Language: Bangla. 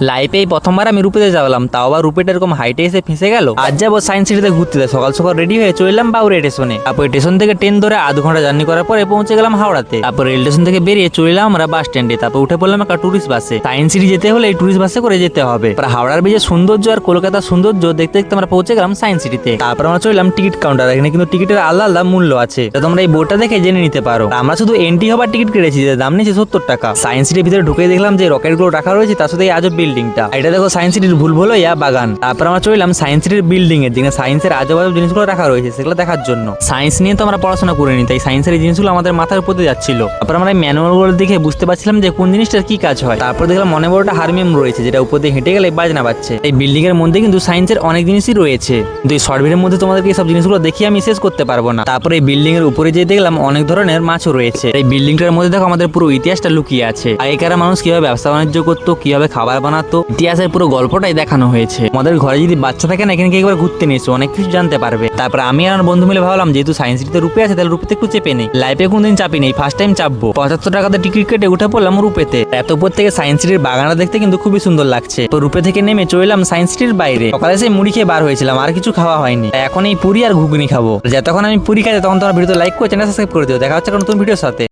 লাইফে এই প্রথমবার আমি রূপেতে যাওয়ালাম, তাও আবার রূপেটা এরকম হাইটে এসে ফেঁসে গেল। আজ যাবো সায়েন্স সিটিতে ঘুরতে। সকাল সকাল রেডি হয়ে চললাম বাউরে স্টেশনে। তারপর স্টেশন থেকে ট্রেন ধরে আধ ঘন্টা জার্নি করার পরে পৌঁছে গেলাম হাওড়াতে। তারপর রেল স্টেশন থেকে বেরিয়ে চললাম আমরা বাস স্ট্যান্ডে। তারপর উঠে পড়লাম একটা টুরিস্ট বাসে। সায়েন্স সিটি যেতে হলে এই টুরিস্ট বাসে করে যেতে হবে। হাওড়ার ব্রিজের সৌন্দর্য আর কলকাতার সৌন্দর্য দেখতে দেখতে আমরা পৌঁছে গেলাম সায়েন্স সিটিতে। তারপর আমরা চললাম টিকিট কাউন্টার। এখানে কিন্তু টিকিটের আলাদা আলাদা মূল্য আছে, তোমরা এই বোর্ডটা দেখে জেনে নিতে পারো। আমরা শুধু এন্ট্রি হবার টিকিট কেটেছি, দাম নিয়েছে 70 টাকা। সায়েন্স সিটির ভিতরে ঢুকে দেখলাম যে রকেট গুলো রাখা রয়েছে, তার সাথে এই আজব বিল্ডিংটা। এটা দেখো সায়েন্স সিটির ভুলভুলাইয়া বাগান। তারপর আমরা চললাম সায়েন্স সিটির বিল্ডিং এর, যেখানে সায়েন্সের আজব আজব জিনিসগুলো রাখা রয়েছে সেগুলো দেখার জন্য। সায়েন্স নিয়ে তো আমরা পড়াশোনা করিনি, তাই সায়েন্সের এই জিনিসগুলো আমাদের মাথার উপর দিয়ে যাচ্ছিল। তারপর আমরা ম্যানুয়াল গুলো দেখে বুঝতে পারছিলাম যে কোন জিনিসটার কি কাজ হয়। তারপর দেখলাম মনে বড় একটা হারমিয়াম রয়েছে, যেটা উপর দিয়ে হেঁটে গেলে বাজনা বাজছে। এই বিল্ডিং এর মধ্যে কিন্তু সায়েন্সের অনেক জিনিসই রয়েছে, কিন্তু এই শর্ট ভিডিওর মধ্যে তোমাদেরকে এই সব জিনিসগুলো দেখিয়ে আমি শেষ করতে পারবো না। তারপর এই বিল্ডিং এর উপরে যেয়ে দেখলাম অনেক ধরনের মাছও রয়েছে। এই বিল্ডিংটার মধ্যে দেখো আমাদের পুরো ইতিহাসটা লুকিয়ে আছে। আগেকার মানুষ কিভাবে ব্যবসা বাণিজ্য করতো, কিভাবে খাবার বানাতো, ইতিহাসের পুরো গল্পটাই দেখানো হয়েছে। আমাদের ঘরে যদি বাচ্চা থাকে না, এখানে একবার ঘুরতে নিয়ে এসো, অনেক কিছু জানতে পারবে। তারপর আমি আর আমার বন্ধু মিলে ভাবলাম যেহেতু সায়েন্স সিটিতে রূপে আছে, তাহলে রূপেতে একটু চেপে নেই। লাইফে কোনদিন চাপি নেই, ফার্স্ট টাইম চাপবো। 75 টাকাতে টিকিট কেটে উঠে পড়লাম রূপেতে। এত উপর থেকে সায়েন্স সিটির বাগানটা দেখতে কিন্তু খুবই সুন্দর লাগছে। তো রূপে থেকে নেমে চললাম সায়েন্স সিটির বাইরে। সকালে সেই মুড়ি খেয়ে বার হয়েছিলাম, আর কিছু খাওয়া হয়নি। এখন এই পুরি আর ঘুগনি খাবো। যতক্ষণ আমি পুরি খাই তখন তোমার ভিডিওতে লাইক করে চ্যানেল সাবস্ক্রাইব করে দিও। দেখা হচ্ছে নতুন ভিডিওর সাথে।